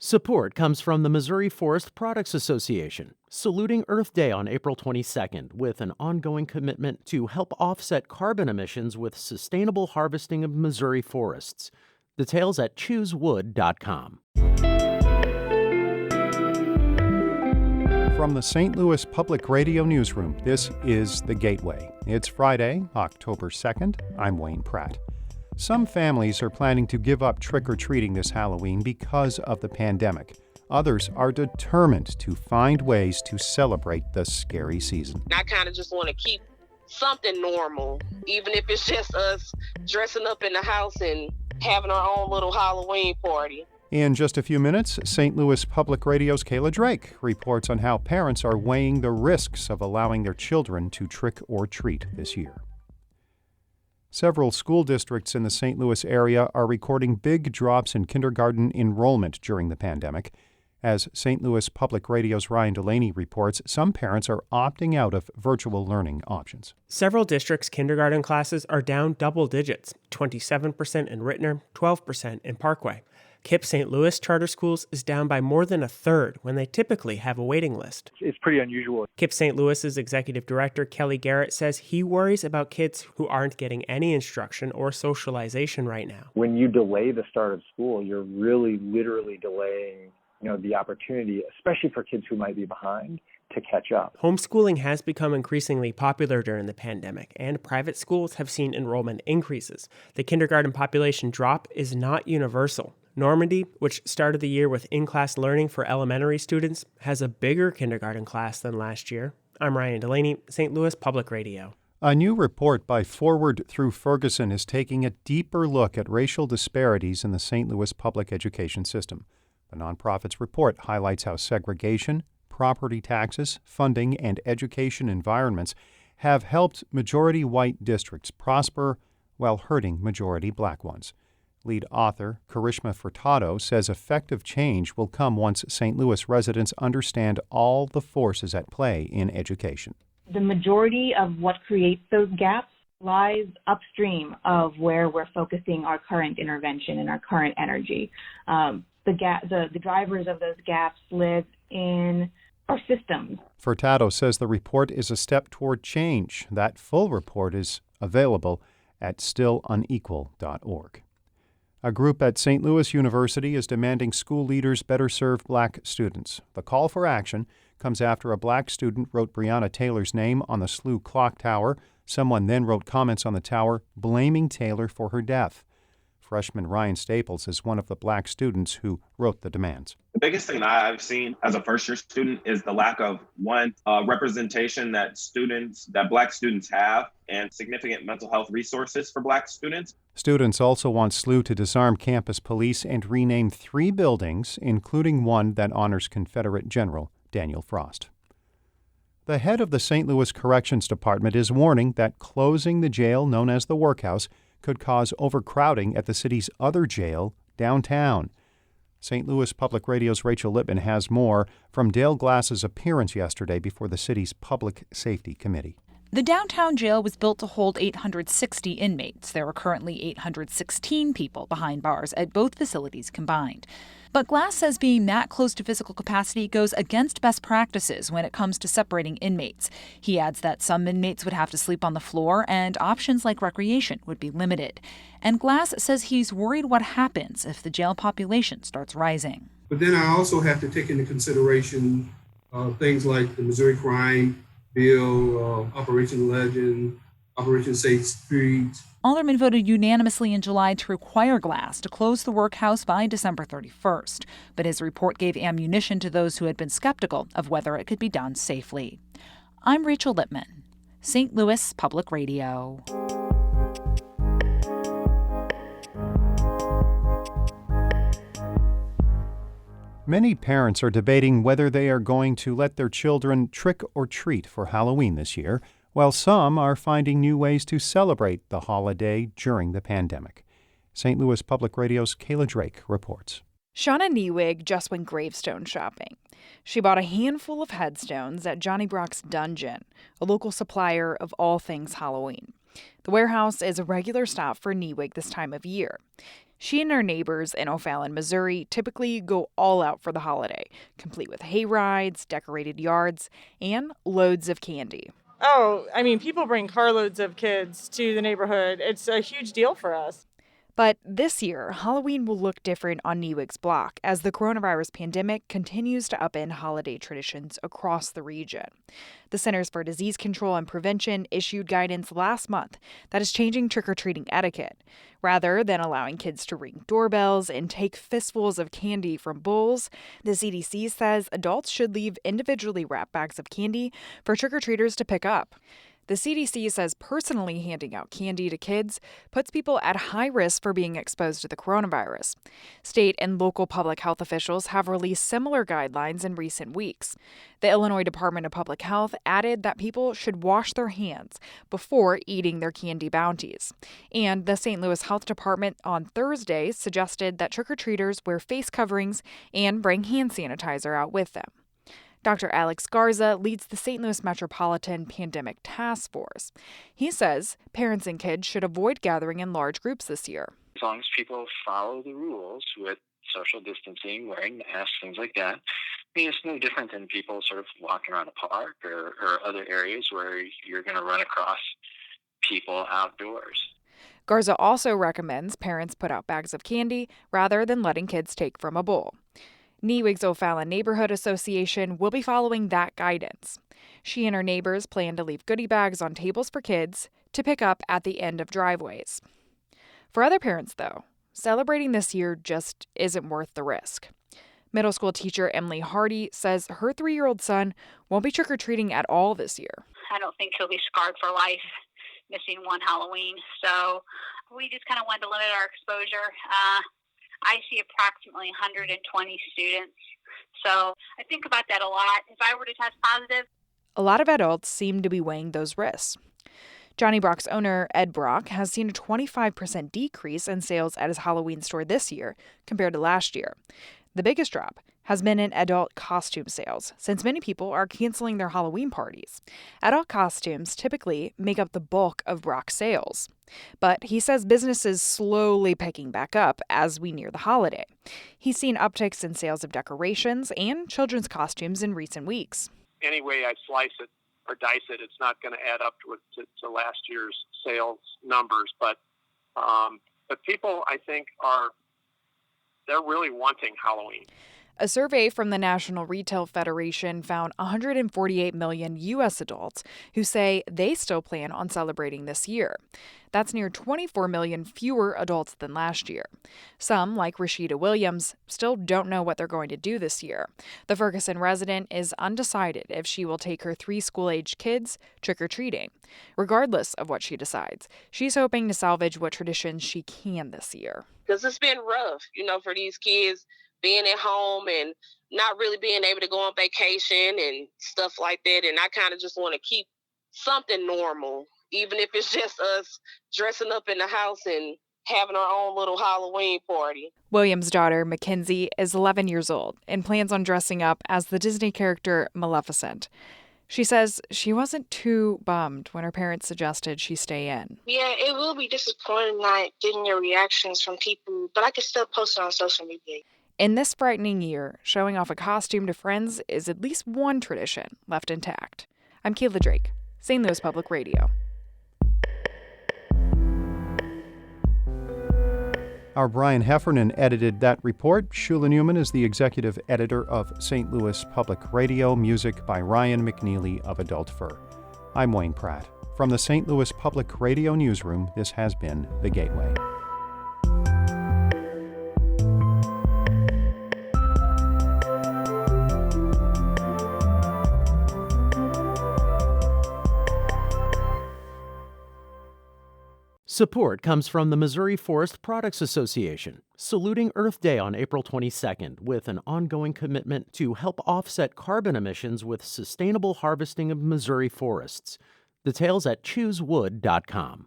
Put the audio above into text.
Support comes from the Missouri Forest Products Association, saluting Earth Day on April 22nd with an ongoing commitment to help offset carbon emissions with sustainable harvesting of Missouri forests. Details at choosewood.com. From the St. Louis Public Radio Newsroom, this is The Gateway. It's Friday, October 2nd. I'm Wayne Pratt. Some families are planning to give up trick-or-treating this Halloween because of the pandemic. Others are determined to find ways to celebrate the scary season. I kind of just want to keep something normal, even if it's just us dressing up in the house and having our own little Halloween party. In just a few minutes, St. Louis Public Radio's Kayla Drake reports on how parents are weighing the risks of allowing their children to trick or treat this year. Several school districts in the St. Louis area are recording big drops in kindergarten enrollment during the pandemic. As St. Louis Public Radio's Ryan Delaney reports, some parents are opting out of virtual learning options. Several districts' kindergarten classes are down double digits, 27% in Rittner, 12% in Parkway. KIPP St. Louis Charter Schools is down by more than a third when they typically have a waiting list. It's pretty unusual. KIPP St. Louis's executive director, Kelly Garrett, says he worries about kids who aren't getting any instruction or socialization right now. When you delay the start of school, you're really literally delaying, the opportunity, especially for kids who might be behind, to catch up. Homeschooling has become increasingly popular during the pandemic, and private schools have seen enrollment increases. The kindergarten population drop is not universal. Normandy, which started the year with in-class learning for elementary students, has a bigger kindergarten class than last year. I'm Ryan Delaney, St. Louis Public Radio. A new report by Forward Through Ferguson is taking a deeper look at racial disparities in the St. Louis public education system. The nonprofit's report highlights how segregation, property taxes, funding, and education environments have helped majority white districts prosper while hurting majority black ones. Lead author Karishma Furtado says effective change will come once St. Louis residents understand all the forces at play in education. The majority of what creates those gaps lies upstream of where we're focusing our current intervention and our current energy. The drivers of those gaps live in our systems. Furtado says the report is a step toward change. That full report is available at stillunequal.org. A group at St. Louis University is demanding school leaders better serve black students. The call for action comes after a black student wrote Breonna Taylor's name on the SLU clock tower. Someone then wrote comments on the tower blaming Taylor for her death. Freshman Ryan Staples is one of the black students who wrote the demands. The biggest thing that I've seen as a first-year student is the lack of representation that black students have and significant mental health resources for black students. Students also want SLU to disarm campus police and rename 3 buildings, including one that honors Confederate General Daniel Frost. The head of the St. Louis Corrections Department is warning that closing the jail known as the Workhouse could cause overcrowding at the city's other jail downtown. St. Louis Public Radio's Rachel Lippman has more from Dale Glass's appearance yesterday before the city's Public Safety Committee. The downtown jail was built to hold 860 inmates. There are currently 816 people behind bars at both facilities combined. But Glass says being that close to physical capacity goes against best practices when it comes to separating inmates. He adds that some inmates would have to sleep on the floor and options like recreation would be limited. And Glass says he's worried what happens if the jail population starts rising. But then I also have to take into consideration things like the Missouri Crime Bill, Operation Legend, Operation Safe Streets. Aldermen voted unanimously in July to require Glass to close the workhouse by December 31st. But his report gave ammunition to those who had been skeptical of whether it could be done safely. I'm Rachel Lippman, St. Louis Public Radio. Many parents are debating whether they are going to let their children trick or treat for Halloween this year, while some are finding new ways to celebrate the holiday during the pandemic. St. Louis Public Radio's Kayla Drake reports. Shauna Newig just went gravestone shopping. She bought a handful of headstones at Johnny Brock's Dungeon, a local supplier of all things Halloween. The warehouse is a regular stop for Newig this time of year. She and her neighbors in O'Fallon, Missouri, typically go all out for the holiday, complete with hay rides, decorated yards, and loads of candy. Oh, I mean, people bring carloads of kids to the neighborhood. It's a huge deal for us. But this year, Halloween will look different on Newig's block as the coronavirus pandemic continues to upend holiday traditions across the region. The Centers for Disease Control and Prevention issued guidance last month that is changing trick-or-treating etiquette. Rather than allowing kids to ring doorbells and take fistfuls of candy from bowls, the CDC says adults should leave individually wrapped bags of candy for trick-or-treaters to pick up. The CDC says personally handing out candy to kids puts people at high risk for being exposed to the coronavirus. State and local public health officials have released similar guidelines in recent weeks. The Illinois Department of Public Health added that people should wash their hands before eating their candy bounties. And the St. Louis Health Department on Thursday suggested that trick-or-treaters wear face coverings and bring hand sanitizer out with them. Dr. Alex Garza leads the St. Louis Metropolitan Pandemic Task Force. He says parents and kids should avoid gathering in large groups this year. As long as people follow the rules with social distancing, wearing masks, things like that, I mean, it's no different than people sort of walking around a park or other areas where you're going to run across people outdoors. Garza also recommends parents put out bags of candy rather than letting kids take from a bowl. Newig's O'Fallon Neighborhood Association will be following that guidance. She and her neighbors plan to leave goodie bags on tables for kids to pick up at the end of driveways. For other parents, though, celebrating this year just isn't worth the risk. Middle school teacher Emily Hardy says her 3-year-old son won't be trick-or-treating at all this year. I don't think he'll be scarred for life missing one Halloween. So we just kind of wanted to limit our exposure. I see approximately 120 students. So I think about that a lot. If I were to test positive. A lot of adults seem to be weighing those risks. Johnny Brock's owner, Ed Brock, has seen a 25% decrease in sales at his Halloween store this year compared to last year. The biggest drop has been in adult costume sales, since many people are canceling their Halloween parties. Adult costumes typically make up the bulk of Brock's sales. But he says business is slowly picking back up as we near the holiday. He's seen upticks in sales of decorations and children's costumes in recent weeks. Any way I slice it or dice it, it's not going to add up to last year's sales numbers. But people, I think, they're really wanting Halloween. A survey from the National Retail Federation found 148 million U.S. adults who say they still plan on celebrating this year. That's near 24 million fewer adults than last year. Some, like Rashida Williams, still don't know what they're going to do this year. The Ferguson resident is undecided if she will take her 3 school-aged kids trick-or-treating. Regardless of what she decides, she's hoping to salvage what traditions she can this year. Because it's been rough, for these kids being at home and not really being able to go on vacation and stuff like that. And I kind of just want to keep something normal, even if it's just us dressing up in the house and having our own little Halloween party. William's daughter, Mackenzie, is 11 years old and plans on dressing up as the Disney character Maleficent. She says she wasn't too bummed when her parents suggested she stay in. Yeah, it will be disappointing not getting your reactions from people, but I can still post it on social media. In this frightening year, showing off a costume to friends is at least one tradition left intact. I'm Kayla Drake, St. Louis Public Radio. Our Brian Heffernan edited that report. Shula Newman is the executive editor of St. Louis Public Radio, music by Ryan McNeely of Adult Fur. I'm Wayne Pratt. From the St. Louis Public Radio newsroom, this has been The Gateway. Support comes from the Missouri Forest Products Association, saluting Earth Day on April 22nd with an ongoing commitment to help offset carbon emissions with sustainable harvesting of Missouri forests. Details at choosewood.com.